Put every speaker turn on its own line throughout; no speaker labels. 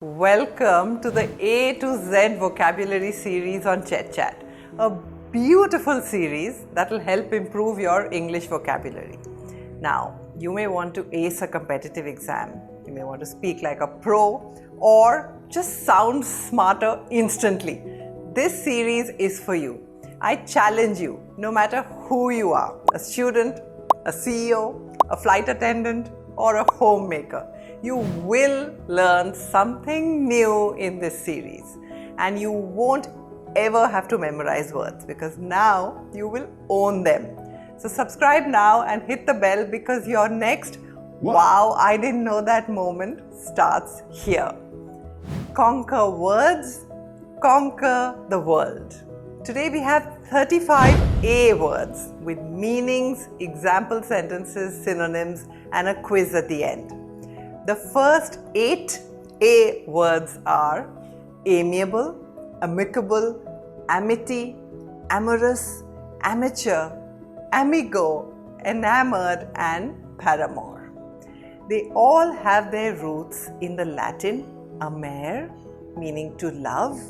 Welcome to the A to Z vocabulary series on ChetChat, a beautiful series that will help improve your English vocabulary. Now, you may want to ace a competitive exam, you may want to speak like a pro, or just sound smarter instantly. This series is for you. I challenge you, no matter who you are, a student, a CEO, a flight attendant, or a homemaker. You will learn something new in this series, and you won't ever have to memorize words because now you will own them. So subscribe now and hit the bell because your next wow, I didn't know that moment starts here. Conquer words, conquer the world. Today we have 35 A words with meanings, example sentences, synonyms, and a quiz at the end. The first 8 A words are amiable, amicable, amity, amorous, amateur, amigo, enamoured, and paramour. They all have their roots in the Latin amare, meaning to love,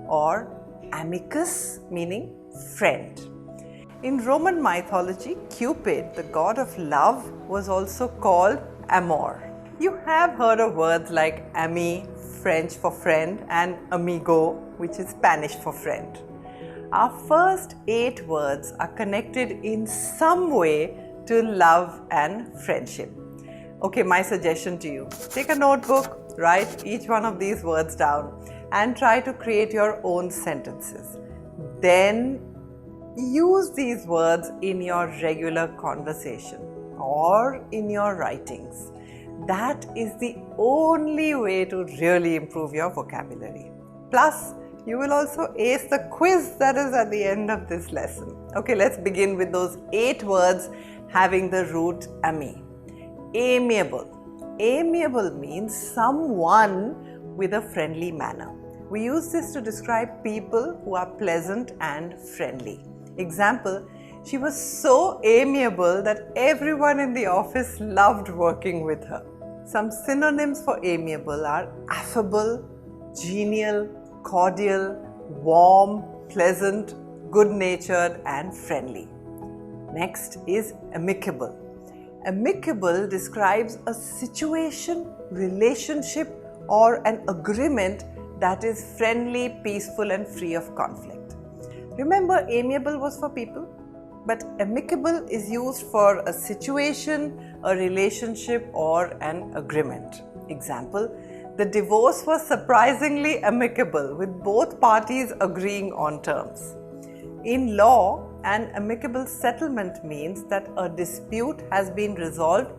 or amicus, meaning friend. In Roman mythology, Cupid, the god of love, was also called Amor. You have heard of words like ami, French for friend, and amigo, which is Spanish for friend. Our first 8 words are connected in some way to love and friendship. Okay, my suggestion to you, take a notebook, write each one of these words down and try to create your own sentences. Then use these words in your regular conversation or in your writings. That is the only way to really improve your vocabulary. Plus, you will also ace the quiz that is at the end of this lesson. Okay, let's begin with those 8 words having the root ami. Amiable. Amiable means someone with a friendly manner. We use this to describe people who are pleasant and friendly. Example, she was so amiable that everyone in the office loved working with her. Some synonyms for amiable are affable, genial, cordial, warm, pleasant, good-natured, and friendly. Next is amicable. Amicable describes a situation, relationship, or an agreement that is friendly, peaceful, and free of conflict. Remember, amiable was for people, but amicable is used for a situation, a relationship, or an agreement. Example, the divorce was surprisingly amicable, with both parties agreeing on terms. In law, an amicable settlement means that a dispute has been resolved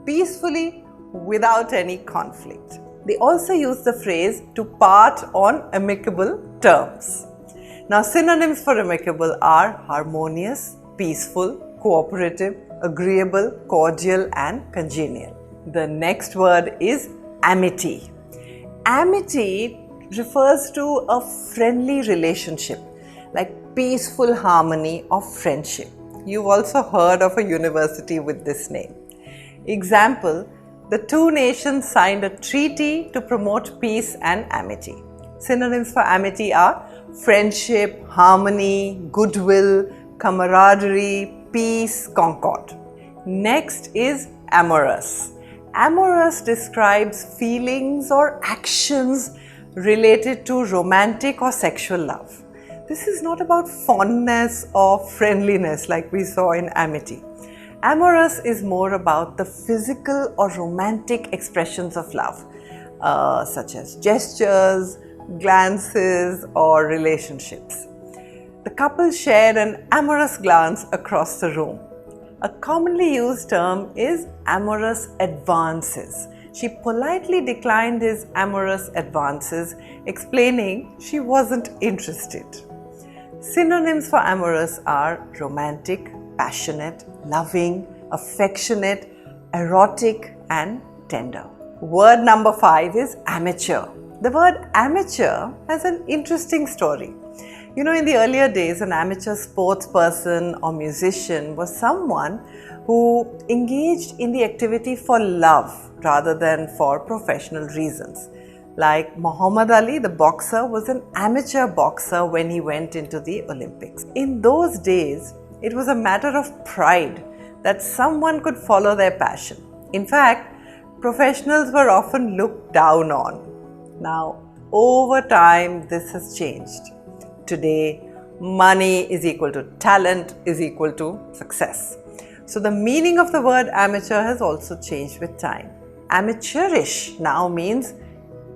peacefully without any conflict. They also use the phrase to part on amicable terms. Now, synonyms for amicable are harmonious, peaceful, cooperative, agreeable, cordial, and congenial. The next word is amity. Amity refers to a friendly relationship, like peaceful harmony of friendship. You've also heard of a university with this name. Example, the 2 nations signed a treaty to promote peace and amity. Synonyms for amity are friendship, harmony, goodwill, camaraderie, peace, concord. Next is amorous. Amorous describes feelings or actions related to romantic or sexual love. This is not about fondness or friendliness like we saw in amity. Amorous is more about the physical or romantic expressions of love, such as gestures, glances, or relationships. The couple shared an amorous glance across the room. A commonly used term is amorous advances. She politely declined his amorous advances, explaining she wasn't interested. Synonyms for amorous are romantic, passionate, loving, affectionate, erotic, and tender. Word number 5 is amateur. The word amateur has an interesting story. You know, in the earlier days, an amateur sports person or musician was someone who engaged in the activity for love rather than for professional reasons. Like Muhammad Ali, the boxer, was an amateur boxer when he went into the Olympics. In those days, it was a matter of pride that someone could follow their passion. In fact, professionals were often looked down on. Now, over time, this has changed. Today, money is equal to talent is equal to success. So the meaning of the word amateur has also changed with time. Amateurish now means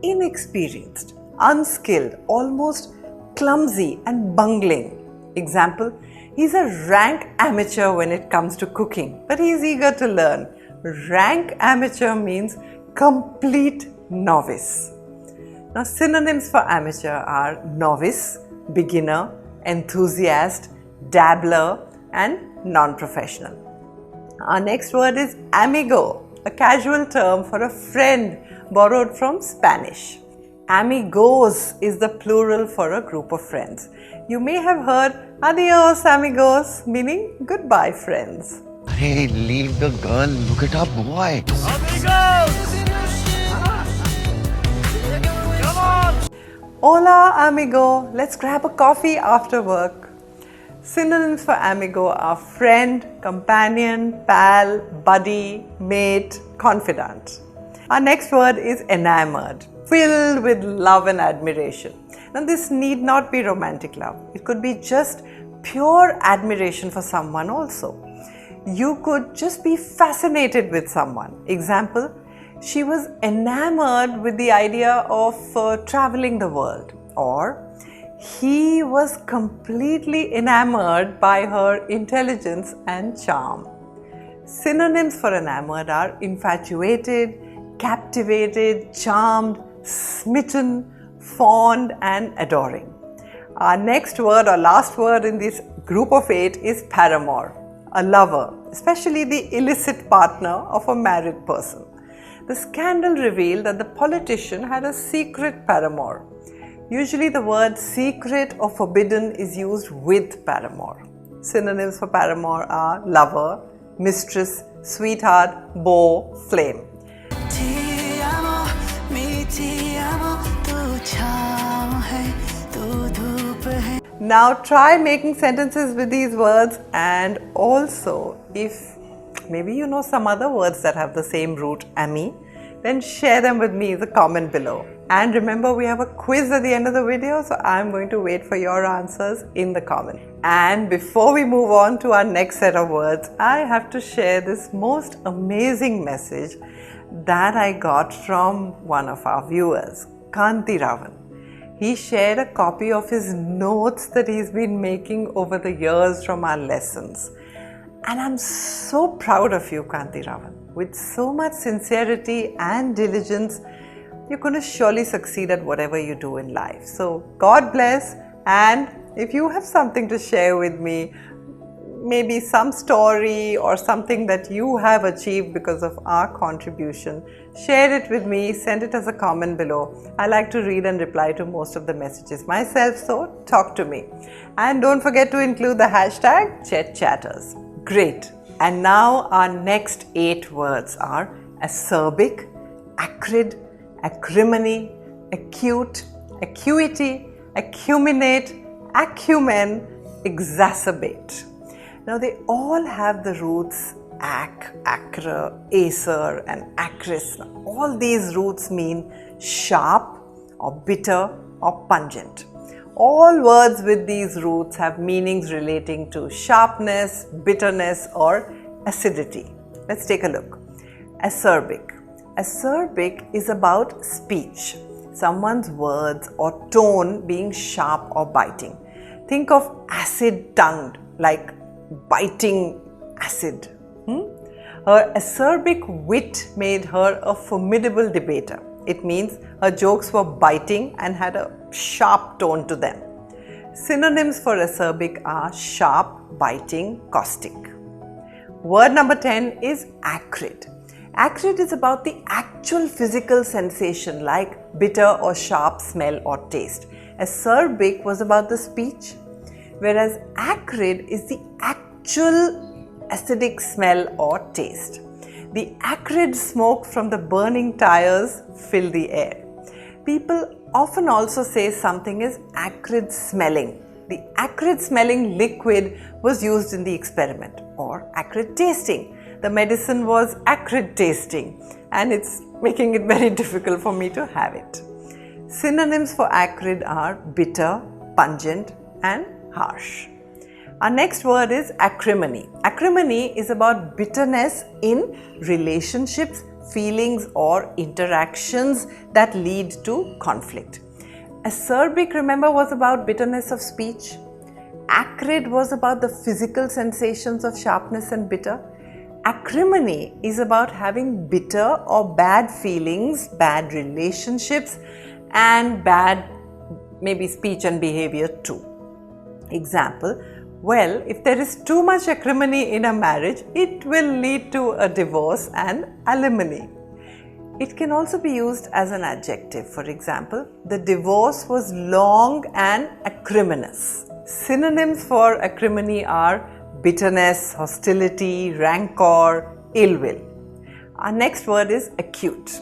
inexperienced, unskilled, almost clumsy and bungling. Example, he's a rank amateur when it comes to cooking, but he's eager to learn. Rank amateur means complete novice. Now, synonyms for amateur are novice, beginner, enthusiast, dabbler, and non-professional. Our next word is amigo, a casual term for a friend borrowed from Spanish. Amigos is the plural for a group of friends. You may have heard adios amigos, meaning goodbye friends.
Hey, leave the girl, look at our boy.
Amigos! Come on!
Hola amigo, let's grab a coffee after work. Synonyms for amigo are friend, companion, pal, buddy, mate, confidant. Our next word is enamoured, filled with love and admiration. Now this need not be romantic love. It could be just pure admiration for someone also. You could just be fascinated with someone. Example, she was enamored with the idea of traveling the world. Or he was completely enamored by her intelligence and charm. Synonyms for enamored are infatuated, captivated, charmed, smitten, fond, and adoring. Our next word or last word in this group of 8 is paramour, a lover, especially the illicit partner of a married person. The scandal revealed that the politician had a secret paramour. Usually the word secret or forbidden is used with paramour. Synonyms for paramour are lover, mistress, sweetheart, beau, flame. Now try making sentences with these words, and also if maybe you know some other words that have the same root, ami, then share them with me in the comment below. And remember, we have a quiz at the end of the video, so I'm going to wait for your answers in the comment. And before we move on to our next set of words, I have to share this most amazing message that I got from one of our viewers, Kanti Ravan. He shared a copy of his notes that he's been making over the years from our lessons. And I'm so proud of you, Kanti Ravan. With so much sincerity and diligence, you're going to surely succeed at whatever you do in life. So God bless, and if you have something to share with me, maybe some story or something that you have achieved because of our contribution, share it with me, send it as a comment below. I like to read and reply to most of the messages myself, so talk to me. And don't forget to include the hashtag ChetChatters. Great. And now our next 8 words are Acerbic, Acrid, Acrimony, Acute, Acuity, Acuminate, Acumen, Exacerbate. Now they all have the roots acre, acer, and acris. Now, all these roots mean sharp or bitter or pungent. All words with these roots have meanings relating to sharpness, bitterness, or acidity. Let's take a look. Acerbic. Acerbic is about speech, someone's words or tone being sharp or biting. Think of acid-tongued, like biting acid. Her acerbic wit made her a formidable debater. It means her jokes were biting and had a sharp tone to them. Synonyms for acerbic are sharp, biting, caustic. Word number 10 is acrid. Acrid is about the actual physical sensation like bitter or sharp smell or taste. Acerbic was about the speech, whereas acrid is the actual acidic smell or taste. The acrid smoke from the burning tires filled the air. People often also say something is acrid smelling. The acrid smelling liquid was used in the experiment, or acrid tasting. The medicine was acrid tasting, and it's making it very difficult for me to have it. Synonyms for acrid are bitter, pungent, and harsh. Our next word is acrimony. Acrimony is about bitterness in relationships, feelings, or interactions that lead to conflict. Acerbic, remember, was about bitterness of speech. Acrid was about the physical sensations of sharpness and bitter. Acrimony is about having bitter or bad feelings, bad relationships, and bad maybe speech and behavior too. Example, well, if there is too much acrimony in a marriage, it will lead to a divorce and alimony. It can also be used as an adjective. For example, the divorce was long and acrimonious. Synonyms for acrimony are bitterness, hostility, rancor, ill will. Our next word is acute.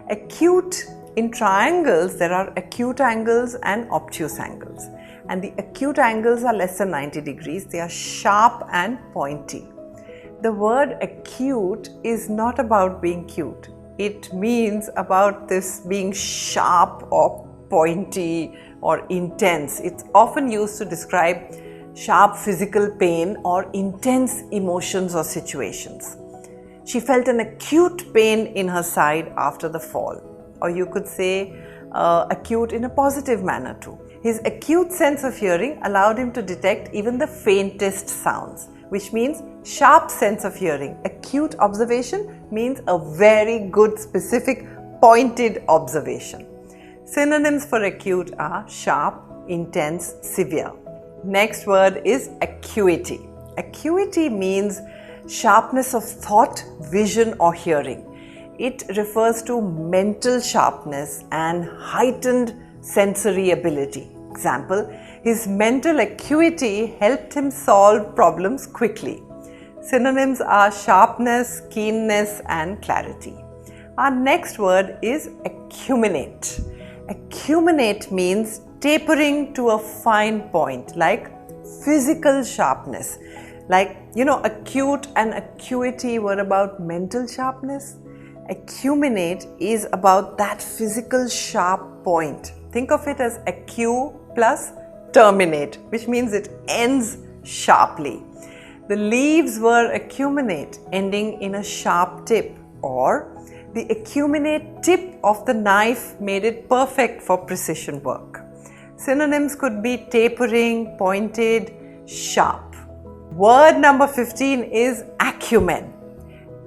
Acute, in triangles, there are acute angles and obtuse angles. And the acute angles are less than 90 degrees. They are sharp and pointy. The word acute is not about being cute. It means about this being sharp or pointy or intense. It's often used to describe sharp physical pain or intense emotions or situations. She felt an acute pain in her side after the fall. Or you could say acute in a positive manner too. His acute sense of hearing allowed him to detect even the faintest sounds, which means sharp sense of hearing. Acute observation means a very good, specific, pointed observation. Synonyms for acute are sharp, intense, severe. Next word is acuity. Acuity means sharpness of thought, vision, or hearing. It refers to mental sharpness and heightened sensory ability. Example, his mental acuity helped him solve problems quickly. Synonyms are sharpness, keenness, and clarity. Our next word is acuminate. Acuminate means tapering to a fine point, like physical sharpness. Like, acute and acuity were about mental sharpness. Acuminate is about that physical sharp point. Think of it as acu plus terminate, which means it ends sharply. The leaves were acuminate, ending in a sharp tip, or the acuminate tip of the knife made it perfect for precision work. Synonyms could be tapering, pointed, sharp. Word number 15 is acumen.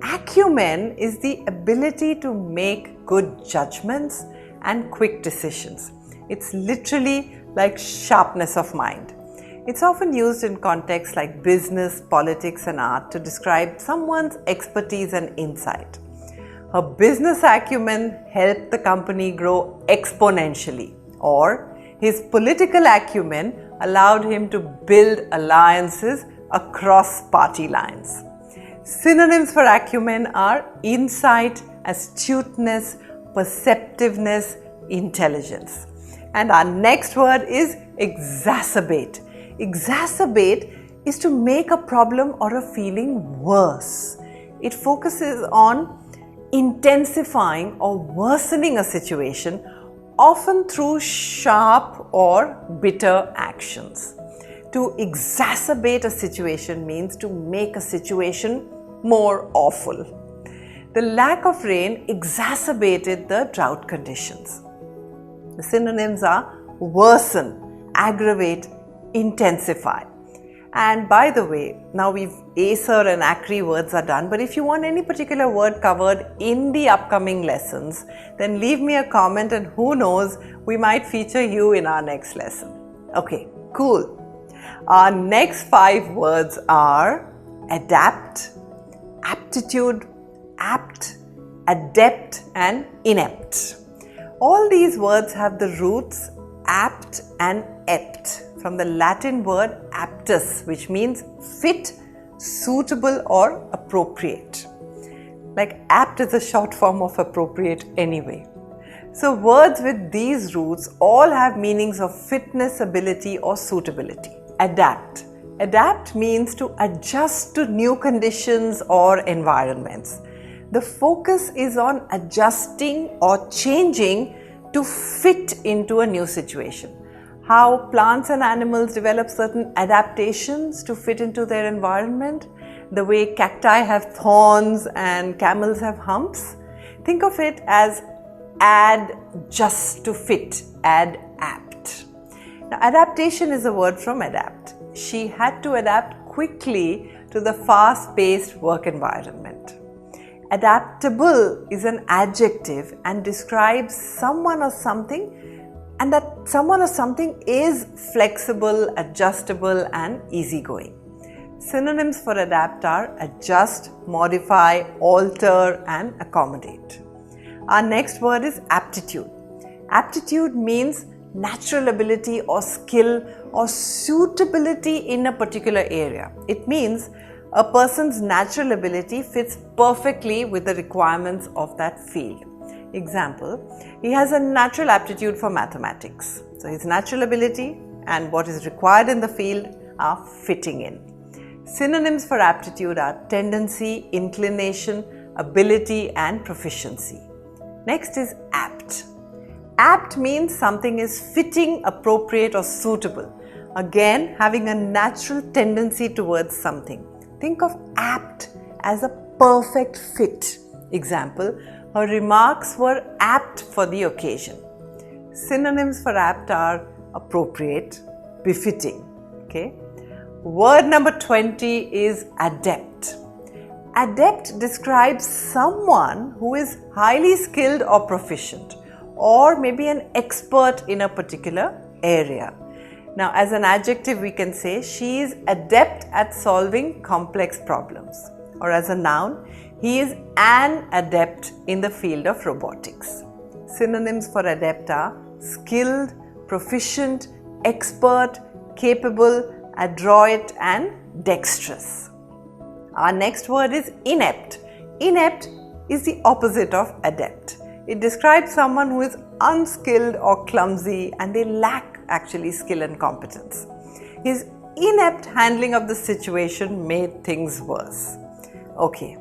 Acumen is the ability to make good judgments and quick decisions. It's literally like sharpness of mind. It's often used in contexts like business, politics, and art to describe someone's expertise and insight. Her business acumen helped the company grow exponentially, or his political acumen allowed him to build alliances across party lines. Synonyms for acumen are insight, astuteness, perceptiveness, intelligence. And our next word is exacerbate. Exacerbate is to make a problem or a feeling worse. It focuses on intensifying or worsening a situation, often through sharp or bitter actions. To exacerbate a situation means to make a situation more awful. The lack of rain exacerbated the drought conditions. The synonyms are worsen, aggravate, intensify. And by the way, now Acer and Acri words are done, but if you want any particular word covered in the upcoming lessons, then leave me a comment and who knows, we might feature you in our next lesson. Okay, cool. Our next 5 words are adapt, aptitude, apt, adept, and inept. All these words have the roots apt and ept from the Latin word aptus, which means fit, suitable, or appropriate. Like apt is a short form of appropriate anyway. So words with these roots all have meanings of fitness, ability or suitability. Adapt. Adapt means to adjust to new conditions or environments. The focus is on adjusting or changing to fit into a new situation. How plants and animals develop certain adaptations to fit into their environment, the way cacti have thorns and camels have humps. Think of it as add just to fit, adapt. Now, adaptation is a word from adapt. She had to adapt quickly to the fast-paced work environment. Adaptable is an adjective and describes someone or something, and that someone or something is flexible, adjustable and easygoing. Synonyms for adapt are adjust, modify, alter and accommodate. Our next word is aptitude. Aptitude means natural ability or skill or suitability in a particular area. It means a person's natural ability fits perfectly with the requirements of that field. Example, he has a natural aptitude for mathematics. So his natural ability and what is required in the field are fitting in. Synonyms for aptitude are tendency, inclination, ability and proficiency. Next is apt. Apt means something is fitting, appropriate or suitable. Again, having a natural tendency towards something. Think of apt as a perfect fit. Example, her remarks were apt for the occasion. Synonyms for apt are appropriate, befitting. Okay. Word number 20 is adept. Adept describes someone who is highly skilled or proficient, or maybe an expert in a particular area. Now, as an adjective, we can say she is adept at solving complex problems. Or as a noun, he is an adept in the field of robotics. Synonyms for adept are skilled, proficient, expert, capable, adroit and dexterous. Our next word is inept. Inept is the opposite of adept. It describes someone who is unskilled or clumsy and they lack actually skill and competence. His inept handling of the situation made things worse. Okay,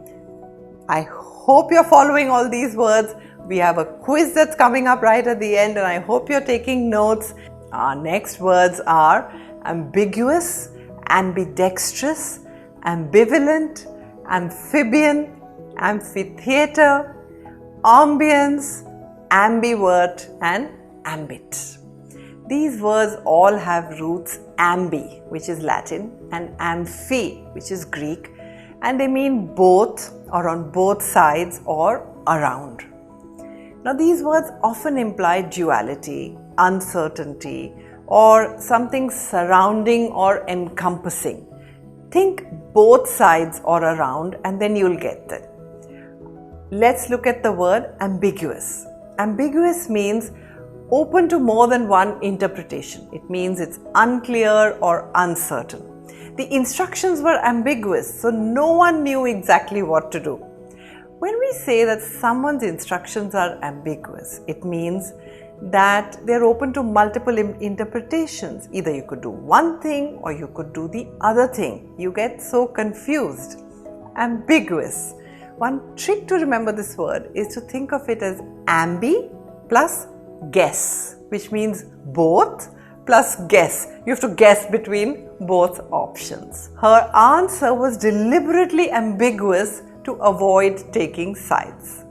I hope you're following all these words. We have a quiz that's coming up right at the end and I hope you're taking notes. Our next words are ambiguous, ambidextrous, ambivalent, amphibian, amphitheater, ambience, ambivert and ambit. These words all have roots ambi, which is Latin, and amphi, which is Greek, and they mean both or on both sides or around. Now these words often imply duality, uncertainty, or something surrounding or encompassing. Think both sides or around and then you'll get that. Let's look at the word ambiguous. Ambiguous means open to more than one interpretation. It means it's unclear or uncertain. The instructions were ambiguous, so no one knew exactly what to do. When we say that someone's instructions are ambiguous, it means that they're open to multiple interpretations. Either you could do one thing or you could do the other thing. You get so confused. Ambiguous. One trick to remember this word is to think of it as ambi plus guess, which means both plus guess. You have to guess between both options. Her answer was deliberately ambiguous to avoid taking sides.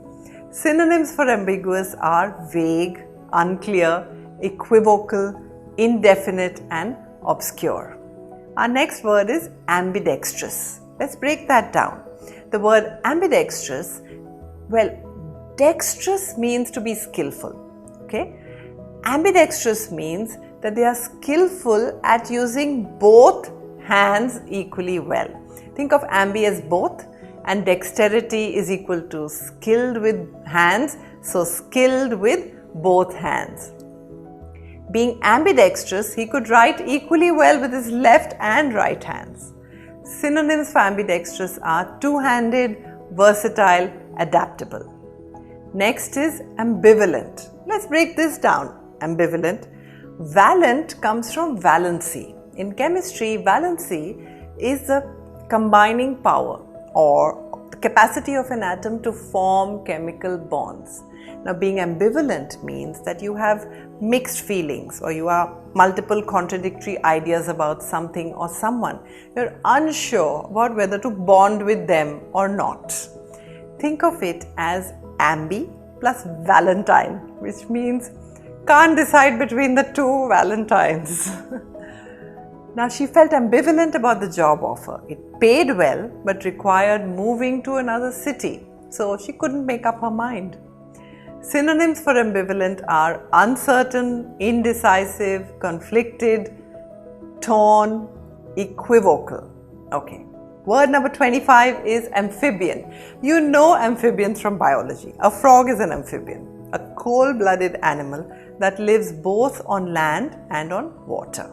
Synonyms for ambiguous are vague, unclear, equivocal, indefinite and obscure. Our next word is ambidextrous. Let's break that down. The word ambidextrous, well, dexterous means to be skillful. Okay? Ambidextrous means that they are skillful at using both hands equally well. Think of ambi as both, and dexterity is equal to skilled with hands, so skilled with both hands. Being ambidextrous, he could write equally well with his left and right hands. Synonyms for ambidextrous are two-handed, versatile, adaptable. Next is ambivalent. Let's break this down. Ambivalent. Valent comes from valency. In chemistry, valency is the combining power or the capacity of an atom to form chemical bonds. Now, being ambivalent means that you have mixed feelings or you have multiple contradictory ideas about something or someone. You're unsure about whether to bond with them or not. Think of it as ambi plus valentine, which means can't decide between the two valentines. Now, she felt ambivalent about the job offer. It paid well but required moving to another city, so she couldn't make up her mind. Synonyms for ambivalent are uncertain, indecisive, conflicted, torn, equivocal. Okay. Word number 25 is amphibian. You know amphibians from biology. A frog is an amphibian, a cold-blooded animal that lives both on land and on water.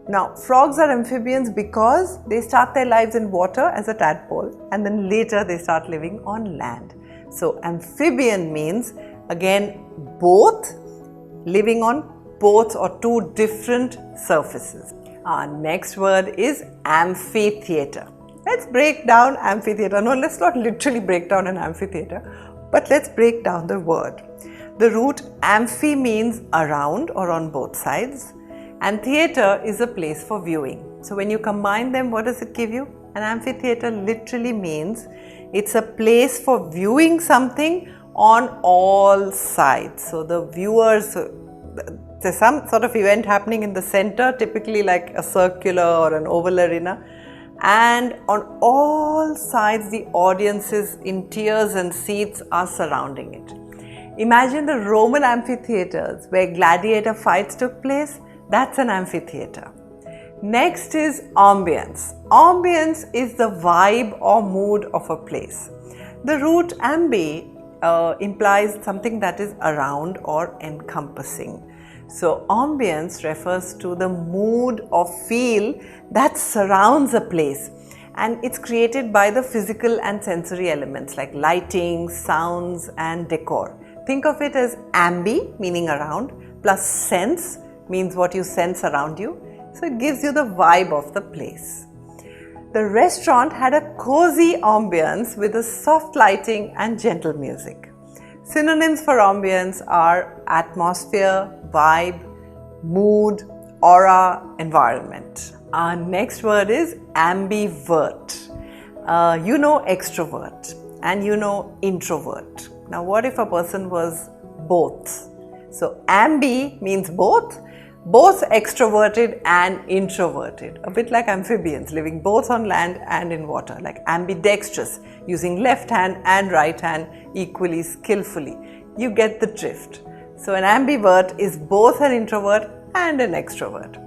Now, frogs are amphibians because they start their lives in water as a tadpole and then later they start living on land. So, amphibian means again both, living on both or two different surfaces. Our next word is amphitheater. Let's break down amphitheater. No, let's not literally break down an amphitheater, but let's break down the word. The root amphi means around or on both sides, and theater is a place for viewing. So when you combine them, what does it give you? An amphitheater literally means it's a place for viewing something on all sides. So the viewers, there's some sort of event happening in the center, typically like a circular or an oval arena, and on all sides the audiences in tiers and seats are surrounding it. Imagine the Roman amphitheaters where gladiator fights took place. That's an amphitheater. Next is ambience. Ambience is the vibe or mood of a place. The root ambi implies something that is around or encompassing. So ambience refers to the mood or feel that surrounds a place, and it's created by the physical and sensory elements like lighting, sounds and decor. Think of it as ambi, meaning around, plus sense, means what you sense around you. So it gives you the vibe of the place. The restaurant had a cozy ambience with a soft lighting and gentle music. Synonyms for ambience are atmosphere, vibe, mood, aura, environment. Our next word is ambivert. You know extrovert and you know introvert. Now what if a person was both? So ambi means both extroverted and introverted, a bit like amphibians living both on land and in water, like ambidextrous, using left hand and right hand equally skillfully. You get the drift. So an ambivert is both an introvert and an extrovert.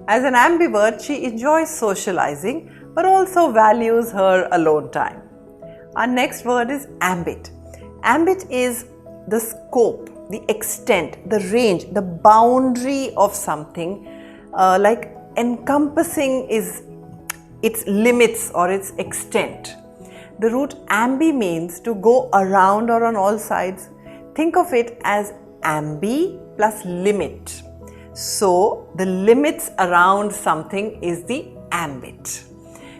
As an ambivert, she enjoys socializing but also values her alone time. Our next word is ambit. Ambit is the scope, the extent, the range, the boundary of something, like encompassing is its limits or its extent. The root ambi means to go around or on all sides. Think of it as ambi plus limit. So the limits around something is the ambit.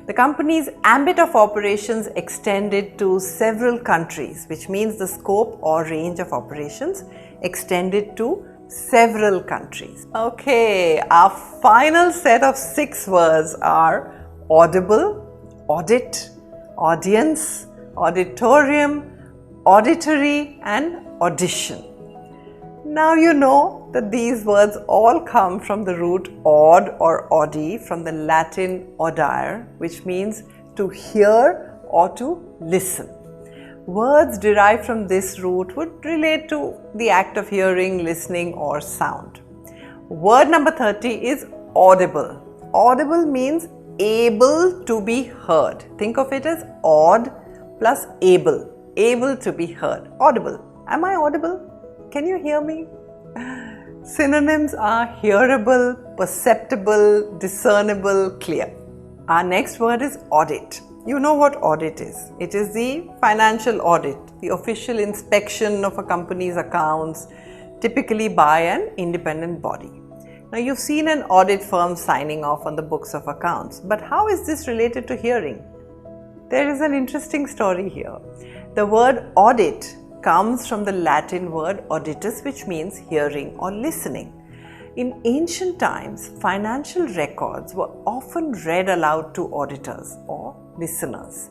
The company's ambit of operations extended to several countries, which means the scope or range of operations extended to several countries. Okay, our final set of 6 words are audible, audit, audience, auditorium, auditory and audition. Now you know that these words all come from the root aud or audi from the Latin audire, which means to hear or to listen. Words derived from this root would relate to the act of hearing, listening or sound. Word number 30 is audible. Audible means able to be heard. Think of it as aud plus able to be heard. Audible. Am I audible? Can you hear me? Synonyms are hearable, perceptible, discernible, clear. Our next word is audit. You know what audit is. It is the financial audit the official inspection of a company's accounts, typically by an independent body. Now you've seen an audit firm signing off on the books of accounts, but how is this related to hearing? There is an interesting story here. The word audit comes from the Latin word auditus, which means hearing or listening. In ancient times, financial records were often read aloud to auditors or listeners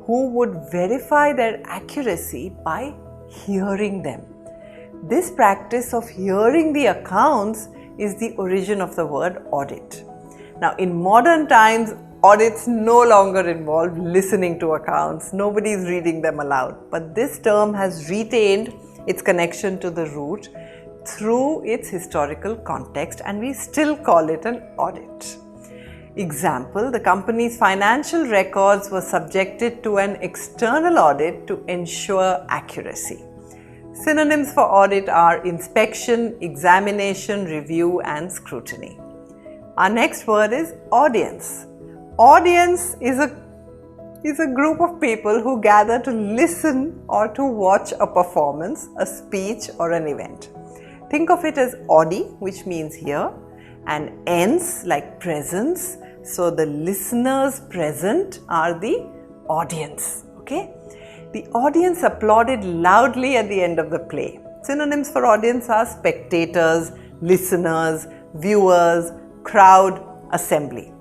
who would verify their accuracy by hearing them. This practice of hearing the accounts is the origin of the word audit. Now, in modern times, audits no longer involve listening to accounts. Nobody is reading them aloud. But this term has retained its connection to the root through its historical context, and we still call it an audit. Example, the company's financial records were subjected to an external audit to ensure accuracy. Synonyms for audit are inspection, examination, review, and scrutiny. Our next word is audience. Audience is a group of people who gather to listen or to watch a performance, a speech, or an event. Think of it as audi, which means hear, and ens like presence. So the listeners present are the audience. Okay? The audience applauded loudly at the end of the play. Synonyms for audience are spectators, listeners, viewers, crowd, assembly.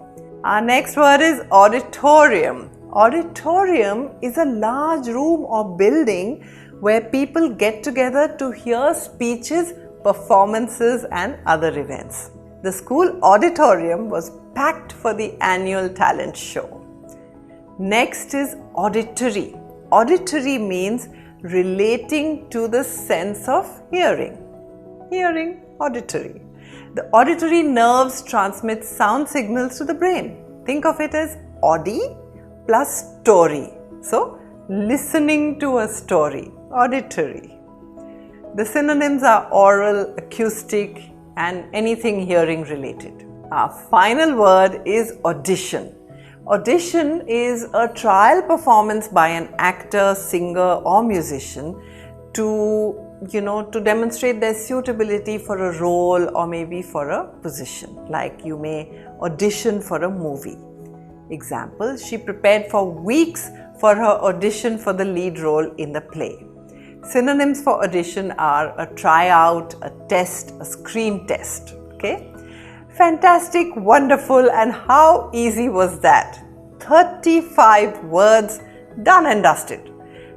Our next word is auditorium. Auditorium is a large room or building where people get together to hear speeches, performances, and other events. The school auditorium was packed for the annual talent show. Next is auditory. Auditory means relating to the sense of hearing. Hearing, auditory. The auditory nerves transmit sound signals to the brain. Think of it as audi plus story. So, listening to a story, auditory. The synonyms are oral, acoustic, and anything hearing related. Our final word is audition. Audition is a trial performance by an actor, singer, or musician to demonstrate their suitability for a role or maybe for a position. Like you may audition for a movie. Example, she prepared for weeks for her audition for the lead role in the play. Synonyms for audition are a tryout, a test, a screen test. Okay? Fantastic, wonderful, and how easy was that? 35 words done and dusted.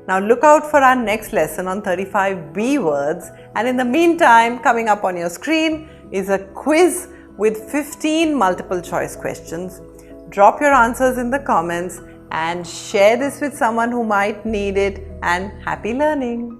Now look out for our next lesson on 35B words, and in the meantime, coming up on your screen is a quiz with 15 multiple choice questions. Drop your answers in the comments and share this with someone who might need it, and happy learning!